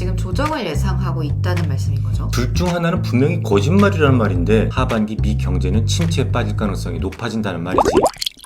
지금 조정을 예상하고 있다는 말씀인 거죠? 둘 중 하나는 분명히 거짓말이라는 말인데 하반기 미 경제는 침체에 빠질 가능성이 높아진다는 말이지.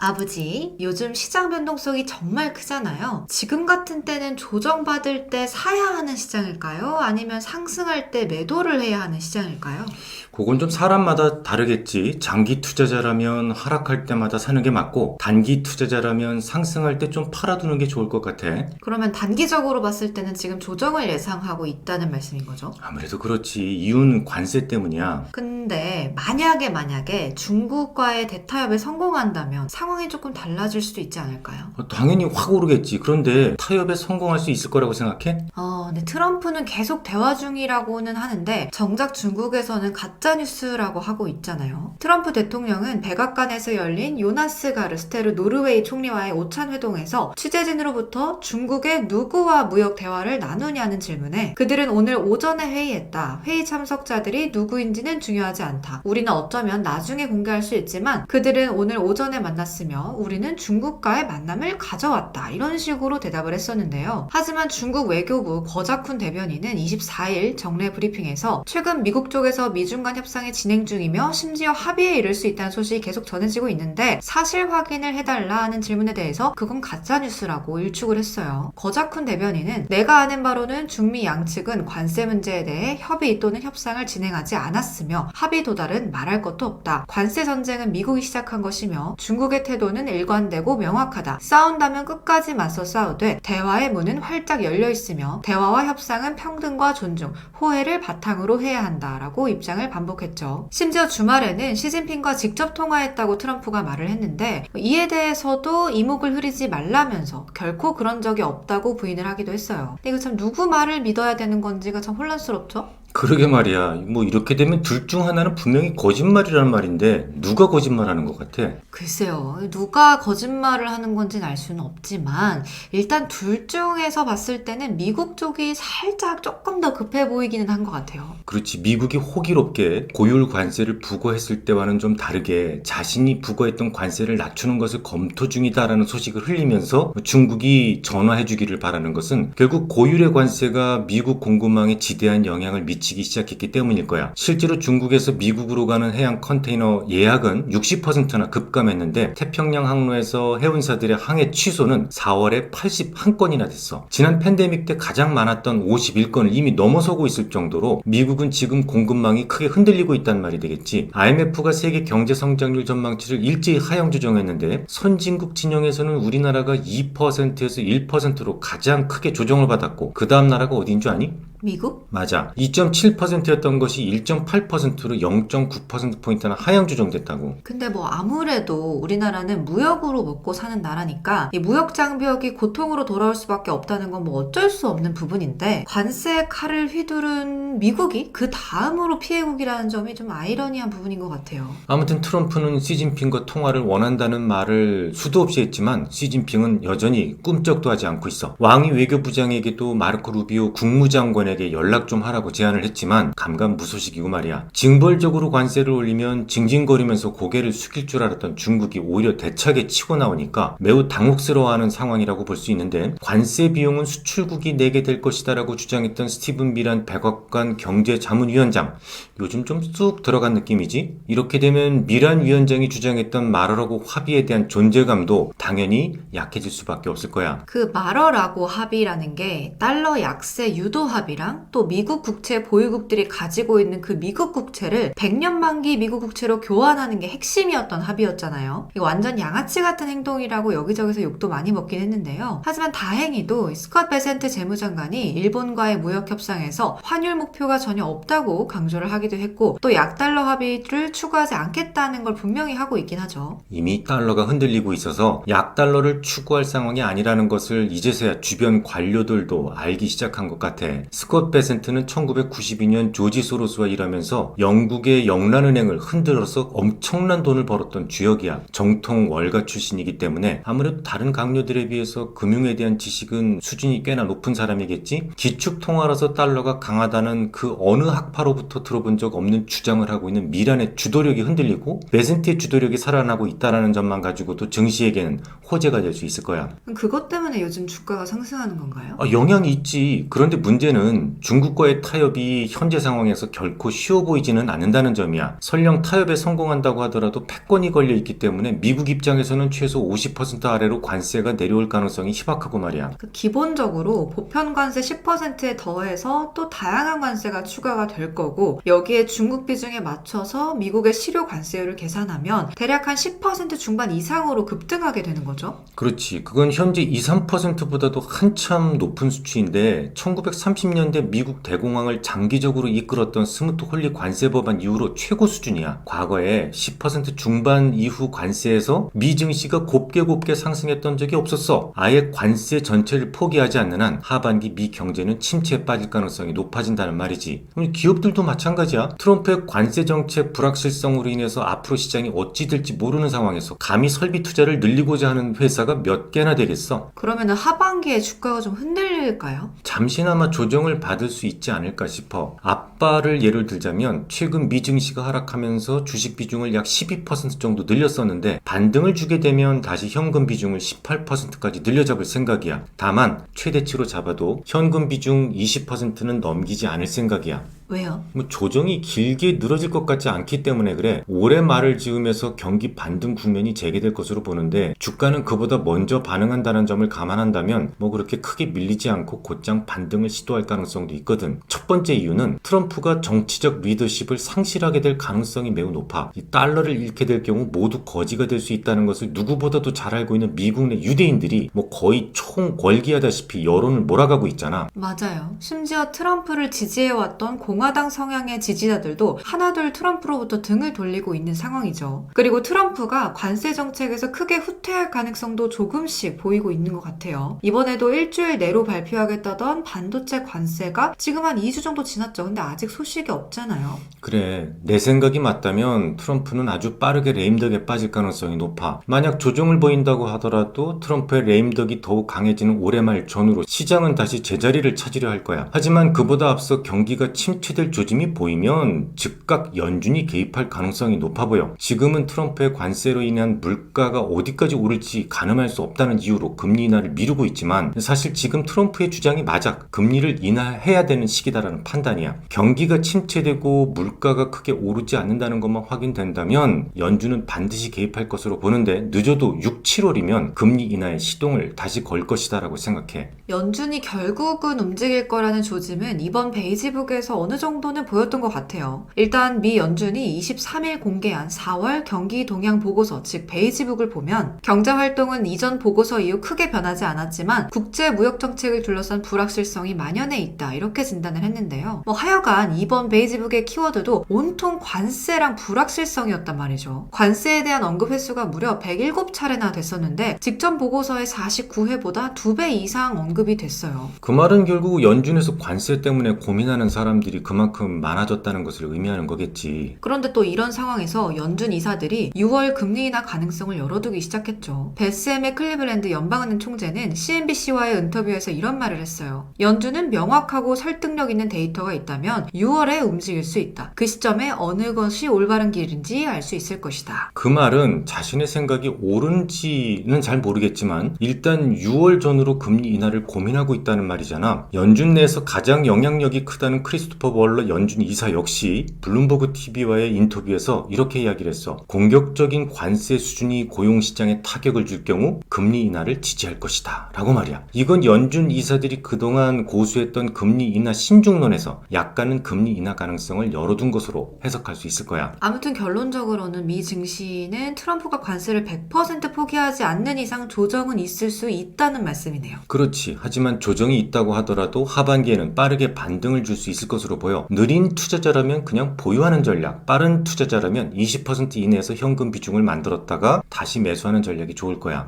아버지, 요즘 시장 변동성이 정말 크잖아요. 지금 같은 때는 조정받을 때 사야 하는 시장일까요? 아니면 상승할 때 매도를 해야 하는 시장일까요? 그건 좀 사람마다 다르겠지. 장기 투자자라면 하락할 때마다 사는 게 맞고 단기 투자자라면 상승할 때 좀 팔아두는 게 좋을 것 같아. 그러면 단기적으로 봤을 때는 지금 조정을 예상하고 있다는 말씀인 거죠? 아무래도 그렇지. 이유는 관세 때문이야. 근데 만약에 중국과의 대타협에 성공한다면 상황이 조금 달라질 수도 있지 않을까요? 당연히 확 오르겠지. 그런데 타협에 성공할 수 있을 거라고 생각해? 근데 트럼프는 계속 대화 중이라고는 하는데 정작 중국에서는 가짜뉴스라고 하고 있잖아요. 트럼프 대통령은 백악관에서 열린 요나스 가르스테르 노르웨이 총리와의 오찬 회동에서 취재진으로부터 중국의 누구와 무역 대화를 나누냐는 질문에 그들은 오늘 오전에 회의했다. 회의 참석자들이 누구인지는 중요하지 않다. 우리는 어쩌면 나중에 공개할 수 있지만 그들은 오늘 오전에 만났으며 우리는 중국과의 만남을 가져왔다. 이런 식으로 대답을 했었는데요. 하지만 중국 외교부 거자쿤 대변인은 24일 정례 브리핑에서 최근 미국 쪽에서 미중 간 협상이 진행 중이며 심지어 합의에 이를 수 있다는 소식이 계속 전해지고 있는데 사실 확인을 해달라 하는 질문에 대해서 그건 가짜뉴스라고 일축을 했어요. 거자쿤 대변인은 내가 아는 바로는 중미 양측은 관세 문제에 대해 협의 또는 협상을 진행하지 않았으며 합의 도달은 말할 것도 없다. 관세 전쟁은 미국이 시작한 것이며 중국의 태도는 일관되고 명확하다. 싸운다면 끝까지 맞서 싸우되 대화의 문은 활짝 열려 있으며 대화와 협상은 평등과 존중, 호혜를 바탕으로 해야 한다라고 입장을 반복했죠. 심지어 주말에는 시진핑과 직접 통화했다고 트럼프가 말을 했는데 이에 대해서도 이목을 흐리지 말라면서 결코 그런 적이 없다고 부인을 하기도 했어요. 근데 이거 참 누구 말을 믿어야 되는 건지가 참 혼란스럽죠? 그러게 말이야. 뭐 이렇게 되면 둘 중 하나는 분명히 거짓말이라는 말인데 누가 거짓말하는 것 같아? 글쎄요. 누가 거짓말을 하는 건지는 알 수는 없지만 일단 둘 중에서 봤을 때는 미국 쪽이 살짝 조금 더 급해 보이기는 한 것 같아요. 그렇지. 미국이 호기롭게 고율 관세를 부과했을 때와는 좀 다르게 자신이 부과했던 관세를 낮추는 것을 검토 중이다라는 소식을 흘리면서 중국이 전화해주기를 바라는 것은 결국 고율의 관세가 미국 공급망에 지대한 영향을 미치기 시작했기 때문일 거야. 실제로 중국에서 미국으로 가는 해양 컨테이너 예약은 60%나 급감했는데 태평양 항로에서 해운사들의 항해 취소는 4월에 81건이나 됐어. 지난 팬데믹 때 가장 많았던 51건을 이미 넘어서고 있을 정도로 미국은 지금 공급망이 크게 흔들리고 있단 말이 되겠지. IMF가 세계 경제 성장률 전망치를 일제히 하향 조정했는데 선진국 진영에서는 우리나라가 2%에서 1%로 가장 크게 조정을 받았고 그 다음 나라가 어디인 줄 아니? 미국? 맞아. 2.7%였던 것이 1.8%로 0.9%포인트나 하향 조정됐다고. 근데 뭐 아무래도 우리나라는 무역으로 먹고 사는 나라니까 이 무역 장벽이 고통으로 돌아올 수밖에 없다는 건 뭐 어쩔 수 없는 부분인데 관세 칼을 휘두른 미국이 그 다음으로 피해국이라는 점이 좀 아이러니한 부분인 것 같아요. 아무튼 트럼프는 시진핑과 통화를 원한다는 말을 수도 없이 했지만 시진핑은 여전히 꿈쩍도 하지 않고 있어. 왕이 외교부장에게도 마르코 루비오 국무장관에게 연락 좀 하라고 제안을 했지만 감감무소식이고 말이야. 징벌적으로 관세를 올리면 징징거리면서 고개를 숙일 줄 알았던 중국이 오히려 대차게 치고 나오니까 매우 당혹스러워하는 상황이라고 볼 수 있는데 관세 비용은 수출국이 내게 될 것이다라고 주장했던 스티븐 미란 백악관 경제자문위원장 요즘 좀 쑥 들어간 느낌이지? 이렇게 되면 미란 위원장이 주장했던 마러라고 합의에 대한 존재감도 당연히 약해질 수밖에 없을 거야. 그 마러라고 합의라는 게 달러 약세 유도 합의랑 또 미국 국채 보유국들이 가지고 있는 그 미국 국채를 100년 만기 미국 국채로 교환하는 게 핵심이었던 합의였잖아요. 이거 완전 양아치 같은 행동이라고 여기저기서 욕도 많이 먹긴 했는데요. 하지만 다행히도 스콧 베센트 재무장관이 일본과의 무역 협상에서 환율 목표가 전혀 없다고 강조를 하기도 했고 또 약달러 합의를 추구하지 않겠다는 걸 분명히 하고 있긴 하죠. 이미 달러가 흔들리고 있어서 약달러를 추구할 상황이 아니라는 것을 이제서야 주변 관료들도 알기 시작한 것 같아. 스콧 베센트는 1992년 조지 소로스와 일하면서 영국의 영란은행을 흔들어서 엄청난 돈을 벌었던 주역이야. 정통 월가 출신이기 때문에 아무래도 다른 강료들에 비해서 금융에 대한 지식은 수준이 꽤나 높은 사람이겠지? 기축통화라서 달러가 강하다는 그 어느 학파로부터 들어본 적 없는 주장을 하고 있는 미란의 주도력이 흔들리고 베센트의 주도력이 살아나고 있다는 점만 가지고도 증시에게는 호재가 될 수 있을 거야. 그럼 그것 때문에 요즘 주가가 상승하는 건가요? 영향이 있지. 그런데 문제는 문제는 중국과의 타협이 현재 상황에서 결코 쉬워 보이지는 않는다는 점이야. 설령 타협에 성공한다고 하더라도 패권이 걸려 있기 때문에 미국 입장에서는 최소 50% 아래로 관세가 내려올 가능성이 희박하고 말이야. 기본적으로 보편 관세 10%에 더해서 또 다양한 관세가 추가가 될 거고, 여기에 중국 비중에 맞춰서 미국의 실효 관세율을 계산하면 대략 한 10% 중반 이상으로 급등하게 되는 거죠. 그렇지. 그건 현재 2, 3%보다도 한참 높은 수치인데 1930년대 미국 대공황을 장기적으로 이끌었던 스무트 홀리 관세 법안 이후로 최고 수준이야. 과거에 10% 중반 이후 관세에서 미 증시가 곱게 상승했던 적이 없었어. 아예 관세 전체를 포기하지 않는 한 하반기 미 경제는 침체에 빠질 가능성이 높아진다는 말이지. 기업들도 마찬가지야. 트럼프의 관세 정책 불확실성으로 인해서 앞으로 시장이 어찌 될지 모르는 상황에서 감히 설비 투자를 늘리고자 하는 회사가 몇 개나 되겠어? 그러면 하반기에 주가가 좀 흔들릴까요? 잠시나마 조정을 받을 수 있지 않을까 싶어. 아빠를 예를 들자면 최근 미 증시가 하락하면서 주식 비중을 약 12% 정도 늘렸었는데 반등을 주게 되면 다시 현금 비중을 18%까지 늘려잡을 생각이야. 다만 최대치로 잡아도 현금 비중 20%는 넘기지 않을 생각이야. 왜요? 조정이 길게 늘어질 것 같지 않기 때문에 그래. 올해 말을 지으면서 경기 반등 국면이 재개될 것으로 보는데 주가는 그보다 먼저 반응한다는 점을 감안한다면 그렇게 크게 밀리지 않고 곧장 반등을 시도할 가능성도 있거든. 첫 번째 이유는 트럼프가 정치적 리더십을 상실하게 될 가능성이 매우 높아. 이 달러를 잃게 될 경우 모두 거지가 될 수 있다는 것을 누구보다도 잘 알고 있는 미국 내 유대인들이 거의 총궐기하다시피 여론을 몰아가고 있잖아. 맞아요. 심지어 트럼프를 지지해왔던 공화당 성향의 지지자들도 하나둘 트럼프로부터 등을 돌리고 있는 상황이죠. 그리고 트럼프가 관세 정책에서 크게 후퇴할 가능성도 조금씩 보이고 있는 것 같아요. 이번에도 일주일 내로 발표하겠다던 반도체 관세가 지금 한 2주 정도 지났죠. 근데 아직 소식이 없잖아요. 그래, 내 생각이 맞다면 트럼프는 아주 빠르게 레임덕에 빠질 가능성이 높아. 만약 조정을 보인다고 하더라도 트럼프의 레임덕이 더욱 강해지는 올해 말 전후로 시장은 다시 제자리를 찾으려 할 거야. 하지만 그보다 앞서 경기가 침체될 조짐이 보이면 즉각 연준이 개입할 가능성이 높아 보여. 지금은 트럼프의 관세로 인한 물가가 어디까지 오를지 가늠할 수 없다는 이유로 금리 인하를 미루고 있지만 사실 지금 트럼프의 주장이 맞아. 금리를 인하해야 되는 시기다라는 판단이야. 경기가 침체되고 물가가 크게 오르지 않는다는 것만 확인된다면 연준은 반드시 개입할 것으로 보는데 늦어도 6, 7월이면 금리 인하의 시동을 다시 걸 것이다라고 생각해. 연준이 결국은 움직일 거라는 조짐은 이번 베이지북에서 어느 정도는 보였던 것 같아요. 일단 미 연준이 23일 공개한 4월 경기 동향 보고서, 즉 베이지북을 보면 경제 활동은 이전 보고서 이후 크게 변하지 않았지만 국제 무역 정책을 둘러싼 불확실성이 만연해 있다, 이렇게 진단을 했는데요. 하여간 이번 베이지북의 키워드도 온통 관세랑 불확실성이었단 말이죠. 관세에 대한 언급 횟수가 무려 107차례나 됐었는데 직전 보고서의 49회보다 2배 이상 언급이 됐어요. 그 말은 결국 연준에서 관세 때문에 고민하는 사람들이 그만큼 많아졌다는 것을 의미하는 거겠지. 그런데 또 이런 상황에서 연준 이사들이 6월 금리 인하 가능성을 열어두기 시작했죠. 베스엠의 클리블랜드 연방은행 총재는 CNBC와의 인터뷰에서 이런 말을 했어요. 연준은 명확하고 설득력 있는 데이터가 있다면 6월에 움직일 수 있다. 그 시점에 어느 것이 올바른 길인지 알 수 있을 것이다. 그 말은 자신의 생각이 옳은지는 잘 모르겠지만 일단 6월 전후로 금리 인하를 고민하고 있다는 말이잖아. 연준 내에서 가장 영향력이 크다는 크리스토퍼 월러 연준 이사 역시 블룸버그 TV와의 인터뷰에서 이렇게 이야기를 했어. 공격적인 관세 수준이 고용시장에 타격을 줄 경우 금리 인하를 지지할 것이다 라고 말이야. 이건 연준 이사들이 그동안 고수했던 금리 인하 신중론에서 약간은 금리 인하 가능성을 열어둔 것으로 해석할 수 있을 거야. 아무튼 결론적으로는 미 증시는 트럼프가 관세를 100% 포기하지 않는 이상 조정은 있을 수 있다는 말씀이네요. 그렇지. 하지만 조정이 있다고 하더라도 하반기에는 빠르게 반등을 줄 수 있을 것으로 보여. 느린 투자자라면 그냥 보유하는 전략, 빠른 투자자라면 20% 이내에서 현금 비중을 만들었다가 다시 매수하는 전략이 좋을 거야.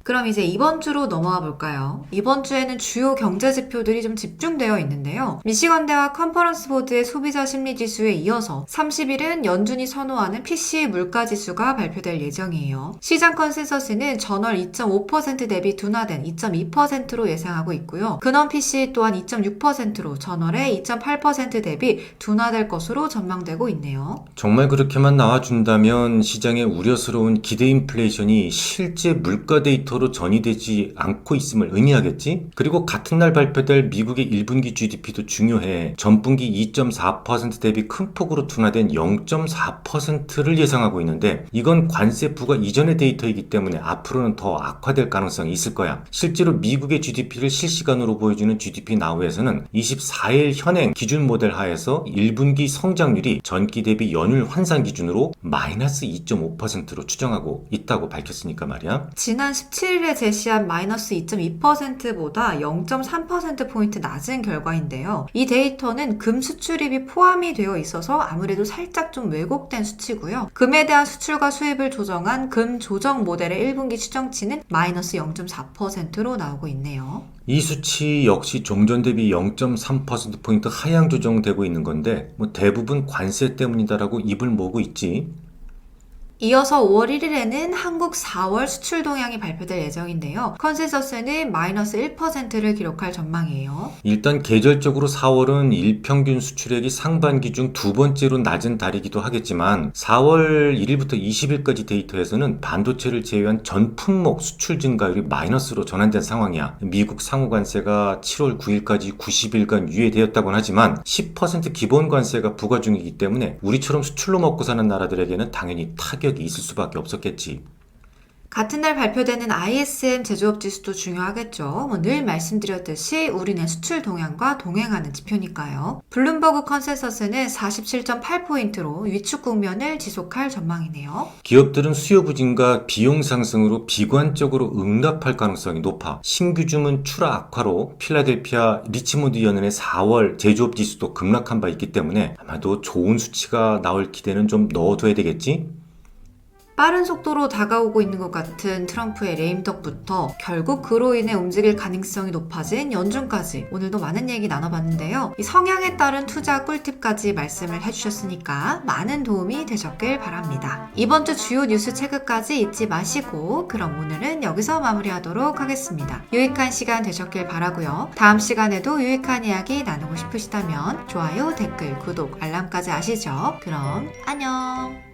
그럼 이제 이번 주로 넘어가 볼까요? 이번 주에는 주요 경제 지표들이 좀 집중되어 있는데요. 미시건대학 컨퍼런스 보드의 소비자 심리 지수에 이어서 30일은 연준이 선호하는 PCE 물가 지수가 발표될 예정이에요. 시장 컨센서스는 전월 2.5% 대비 둔화된 2.2%로 예상하고 있고요. 근원 PCE 또한 2.6%로 전월에 2.8% 대비 둔화될 것으로 전망되고 있네요. 정말 그렇게만 나와준다면 시장의 우려스러운 기대 인플레이션이 실제 물가 데이터 데이터로 전이되지 않고 있음을 의미하겠지? 그리고 같은 날 발표될 미국의 1분기 GDP도 중요해. 전분기 2.4% 대비 큰 폭으로 둔화된 0.4%를 예상하고 있는데 이건 관세 부과 이전의 데이터이기 때문에 앞으로는 더 악화될 가능성이 있을 거야. 실제로 미국의 GDP를 실시간으로 보여주는 GDP 나우에서는 24일 현행 기준 모델 하에서 1분기 성장률이 전기 대비 연율 환산 기준으로 마이너스 2.5%로 추정하고 있다고 밝혔으니까 말이야. 지난 17일에 제시한 마이너스 2.2%보다 0.3%포인트 낮은 결과인데요. 이 데이터는 금 수출입이 포함이 되어 있어서 아무래도 살짝 좀 왜곡된 수치고요. 금에 대한 수출과 수입을 조정한 금 조정 모델의 1분기 추정치는 마이너스 0.4%로 나오고 있네요. 이 수치 역시 종전 대비 0.3%포인트 하향 조정되고 있는 건데 대부분 관세 때문이다라고 입을 모으고 있지. 이어서 5월 1일에는 한국 4월 수출 동향이 발표될 예정인데요. 컨센서스는 마이너스 1%를 기록할 전망이에요. 일단 계절적으로 4월은 일평균 수출액이 상반기 중 두 번째로 낮은 달이기도 하겠지만 4월 1일부터 20일까지 데이터에서는 반도체를 제외한 전 품목 수출 증가율이 마이너스로 전환된 상황이야. 미국 상호관세가 7월 9일까지 90일간 유예되었다곤 하지만 10% 기본 관세가 부과 중이기 때문에 우리처럼 수출로 먹고 사는 나라들에게는 당연히 타격이 있을 수밖에 없었겠지. 같은 날 발표되는 ISM 제조업 지수도 중요하겠죠. 늘 말씀드렸듯이 우리는 수출 동향과 동행하는 지표니까요. 블룸버그 컨센서스는 47.8포인트로 위축 국면을 지속할 전망이네요. 기업들은 수요 부진과 비용 상승으로 비관적으로 응답할 가능성이 높아. 신규 주문 출하 악화로 필라델피아 리치몬드 연은의 4월 제조업 지수도 급락한 바 있기 때문에 아마도 좋은 수치가 나올 기대는 좀 넣어둬야 되겠지? 빠른 속도로 다가오고 있는 것 같은 트럼프의 레임덕부터 결국 그로 인해 움직일 가능성이 높아진 연준까지 오늘도 많은 얘기 나눠봤는데요. 이 성향에 따른 투자 꿀팁까지 말씀을 해주셨으니까 많은 도움이 되셨길 바랍니다. 이번 주 주요 뉴스 체크까지 잊지 마시고 그럼 오늘은 여기서 마무리하도록 하겠습니다. 유익한 시간 되셨길 바라고요. 다음 시간에도 유익한 이야기 나누고 싶으시다면 좋아요, 댓글, 구독, 알람까지 아시죠? 그럼 안녕!